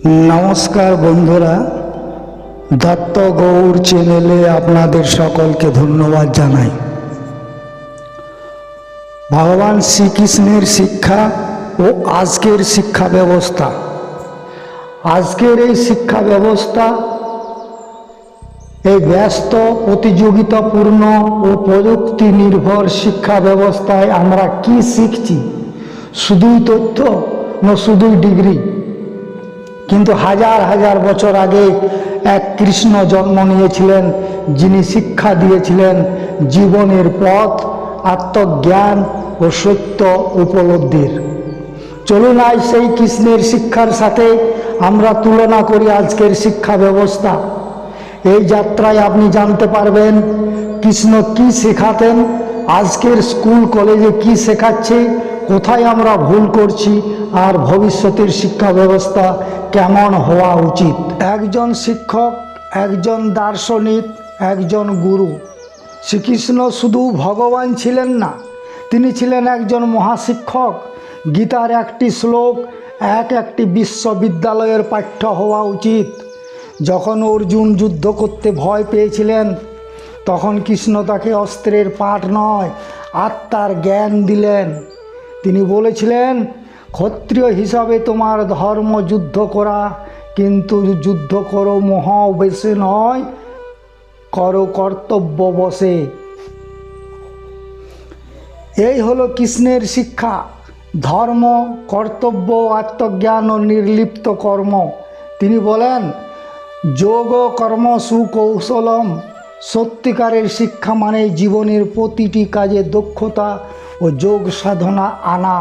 নমস্কার বন্ধুরা, দত্ত গৌড় চ্যানেলে আপনাদের সকলকে ধন্যবাদ জানাই। ভগবান শ্রীকৃষ্ণের শিক্ষা ও আজকের শিক্ষা ব্যবস্থা। আজকের এই শিক্ষা ব্যবস্থা, এই ব্যস্ত প্রতিযোগিতাপূর্ণ ও প্রযুক্তি নির্ভর শিক্ষা ব্যবস্থায় আমরা কি শিখছি? শুধুই তথ্য না শুধুই ডিগ্রি? কিন্তু হাজার হাজার বছর আগে এক কৃষ্ণ জন্ম নিয়েছিলেন, যিনি শিক্ষা দিয়েছিলেন জীবনের পথ, আত্মজ্ঞান ও সত্য উপলব্ধির। চলুন আজ সেই কৃষ্ণের শিক্ষার সাথে আমরা তুলনা করি আজকের শিক্ষা ব্যবস্থা। এই যাত্রায় আপনি জানতে পারবেন কৃষ্ণ কি শেখাতেন, আজকের স্কুল কলেজে কি শেখাচ্ছে, কোথায় আমরা ভুল করছি, আর ভবিষ্যতের শিক্ষা ব্যবস্থা কেমন হওয়া উচিত। একজন শিক্ষক, একজন দার্শনিক, একজন গুরু। শ্রীকৃষ্ণ শুধু ভগবান ছিলেন না, তিনি ছিলেন একজন মহাশিক্ষক। গীতার একটি শ্লোক একটি বিশ্ববিদ্যালয়ের পাঠ্য হওয়া উচিত। যখন অর্জুন যুদ্ধ করতে ভয় পেয়েছিলেন, তখন কৃষ্ণ তাকে অস্ত্রের পাঠ নয়, আত্মার জ্ঞান দিলেন। তিনি বলেছিলেন, ক্ষত্রিয় হিসাবে তোমার ধর্ম যুদ্ধ করা, কিন্তু যুদ্ধ করো মোহ বশে নয়, করো কর্তব্য বশে। এই হলো কৃষ্ণের শিক্ষা। ধর্ম, কর্তব্য, আত্মজ্ঞান ও নির্লিপ্ত কর্ম। তিনি বলেন, যোগ কর্ম সুকৌশলম। সত্যিকারের শিক্ষা মানে জীবনের প্রতিটি কাজে দক্ষতা ও যোগ সাধনা আনা।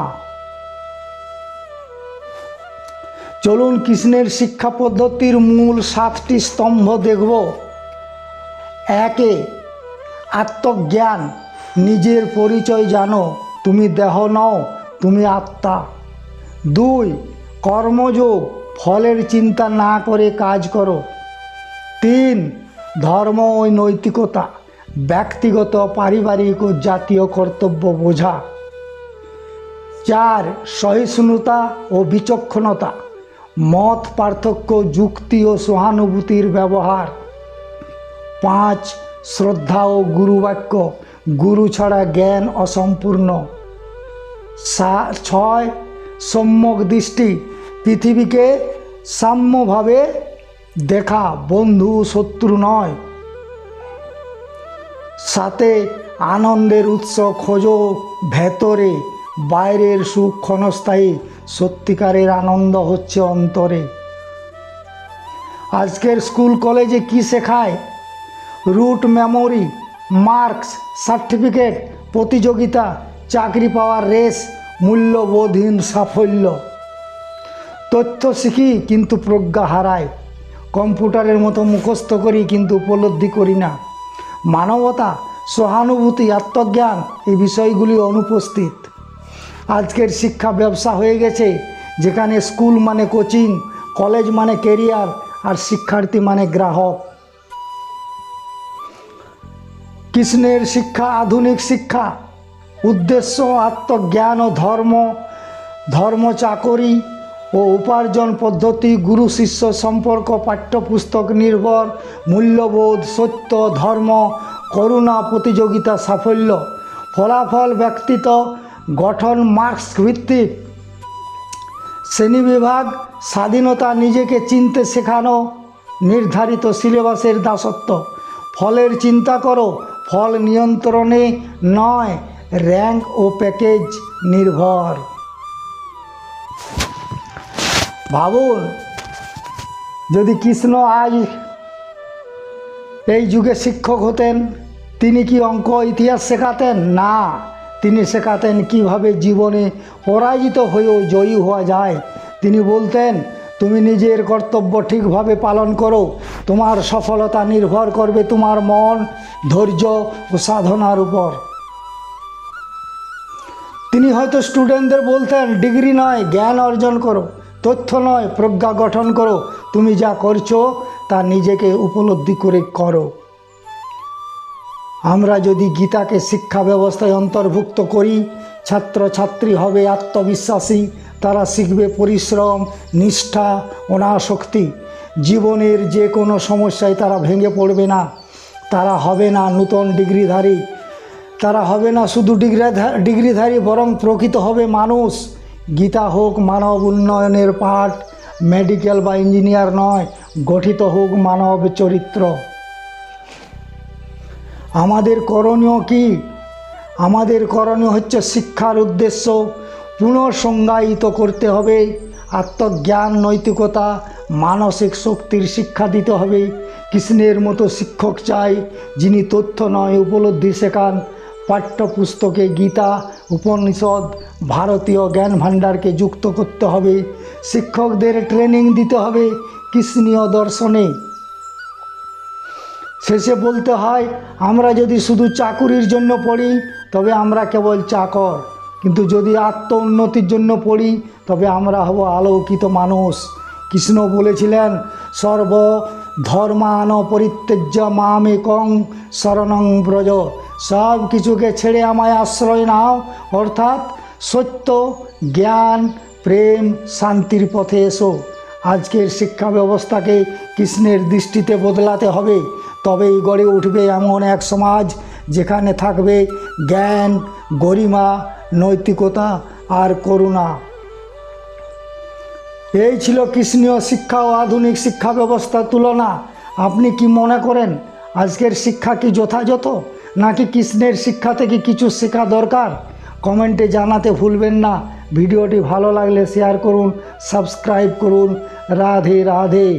চলুন কৃষ্ণের শিক্ষা পদ্ধতির মূল 7টি স্তম্ভ দেখব। 1, আত্মজ্ঞান। নিজের পরিচয় জানো, তুমি দেহ নও, তুমি আত্মা। 2, কর্মযোগ। ফলের চিন্তা না করে কাজ করো। 3, ধর্ম ও নৈতিকতা। ব্যক্তিগত, পারিবারিক ও জাতীয় কর্তব্য বোঝা। 4, সহিষ্ণুতা ও বিচক্ষণতা। মত পার্থক্য, যুক্তি ও সহানুভূতির ব্যবহার। 5, শ্রদ্ধা ও গুরুবাক্য। গুরু ছাড়া জ্ঞান অসম্পূর্ণ। 6, সম্যক দৃষ্টি। পৃথিবীকে সাম্যভাবে দেখা, বন্ধু শত্রু নয়। 7, আনন্দের উৎস খোঁজো ভেতরে, বাইরের সুখ ক্ষণস্থায়ী, সত্যিকারের আনন্দ হচ্ছে অন্তরে। আজকের স্কুল কলেজে কি শেখায়? রুট মেমোরি, মার্কস, সার্টিফিকেট, প্রতিযোগিতা, চাকরি পাওয়ার রেস, মূল্যবোধহীন সাফল্য। তথ্য শিখি কিন্তু প্রজ্ঞা হারায়। কম্পিউটারের মতো মুখস্থ করি কিন্তু উপলব্ধি করি না। মানবতা, সহানুভূতি, আত্মজ্ঞান এই বিষয়গুলি অনুপস্থিত। আজকের শিক্ষা ব্যবসা হয়ে গেছে, যেখানে স্কুল মানে কোচিং, কলেজ মানে কেরিয়ার, আর শিক্ষার্থী মানে গ্রাহক। কৃষ্ণের শিক্ষা আধুনিক শিক্ষা। উদ্দেশ্য আত্মজ্ঞান ও ধর্ম চাকরি ও উপার্জন পদ্ধতি, গুরু শিষ্য সম্পর্ক, পাঠ্যপুস্তক নির্ভর, মূল্যবোধ, সত্য, ধর্ম, করুণা, প্রতিযোগিতা, সাফল্য। ফলাফল ব্যক্তিত্ব গঠন, মার্কস ভিত্তিক। শ্রেণীবিভাগ, স্বাধীনতা, নিজেকে চিনতে শেখানো, নির্ধারিত সিলেবাসের দাসত্ব। ফলের চিন্তা করো, ফল নিয়ন্ত্রণে নয়, র্যাঙ্ক ও প্যাকেজ নির্ভর। ভাবুন, যদি কৃষ্ণ আজ এই যুগে শিক্ষক হতেন, তিনি কি অঙ্ক ইতিহাস শেখাতেন? না, তিনি শেখাতেন কিভাবে জীবনে পরাজিত হয়েও জয়ী হওয়া যায়। তিনি বলতেন, তুমি নিজের কর্তব্য ঠিকভাবে পালন করো, তোমার সফলতা নির্ভর করবে তোমার মন, ধৈর্য ও সাধনার উপর। তিনি হয়তো স্টুডেন্টদের বলতেন, ডিগ্রি নয় জ্ঞান অর্জন করো, তথ্য নয় প্রজ্ঞা গঠন করো, তুমি যা করছো তা নিজেকে উপলব্ধি করে করো। আমরা যদি গীতাকে শিক্ষা ব্যবস্থায় অন্তর্ভুক্ত করি, ছাত্রছাত্রী হবে আত্মবিশ্বাসী, তারা শিখবে পরিশ্রম, নিষ্ঠা, অনাসক্তি। জীবনের যে কোনো সমস্যায় তারা ভেঙে পড়বে না। তারা হবে না নূতন ডিগ্রিধারী, তারা হবে না শুধু ডিগ্রিধারী, বরং প্রকৃত হবে মানুষ। গীতা হোক মানব উন্নয়নের পাঠ, মেডিকেল বা ইঞ্জিনিয়ার নয়, গঠিত হোক মানব চরিত্র। আমাদের করণীয় কি? আমাদের করণীয় হচ্ছে শিক্ষার উদ্দেশ্য পুনঃসংজ্ঞায়িত করতে হবে। আত্মজ্ঞান, নৈতিকতা, মানসিক শক্তির শিক্ষা দিতে হবে। কৃষ্ণের মতো শিক্ষক চাই, যিনি তথ্য নয় উপলব্ধি শেখান। পাঠ্যপুস্তকে গীতা, উপনিষদ, ভারতীয় জ্ঞান ভাণ্ডারকে যুক্ত করতে হবে। শিক্ষকদের ট্রেনিং দিতে হবে কৃষ্ণীয় দর্শনে। শেষে বলতে হয়, আমরা যদি শুধু চাকুরির জন্য পড়ি তবে আমরা কেবল চাকর, কিন্তু যদি আত্ম উন্নতির জন্য পড়ি তবে আমরা হব আলোকিত মানুষ। কৃষ্ণ বলেছিলেন, সর্ব ধর্মান পরিত্যজ্য মামেকং শরণং ব্রজ। সব কিছুকে ছেড়ে আমায় আশ্রয় নাও, অর্থাৎ সত্য, জ্ঞান, প্রেম, শান্তির পথে এসো। আজকের শিক্ষা ব্যবস্থাকে কৃষ্ণের দৃষ্টিতে বদলাতে হবে, তবেই গড়ে উঠবে এমন এক সমাজ যেখানে থাকবে জ্ঞান, গরিমা, নৈতিকতা আর করুণা। এই ছিল কৃষ্ণীয় শিক্ষা ও আধুনিক শিক্ষা ব্যবস্থার তুলনা। আপনি কি মনে করেন আজকের শিক্ষা কি যথাযথ, নাকি কৃষ্ণের শিক্ষা থেকে কিছু শেখা দরকার? কমেন্টে জানাতে ভুলবেন না। ভিডিওটি ভালো লাগলে শেয়ার করুন, সাবস্ক্রাইব করুন। রাধে রাধে।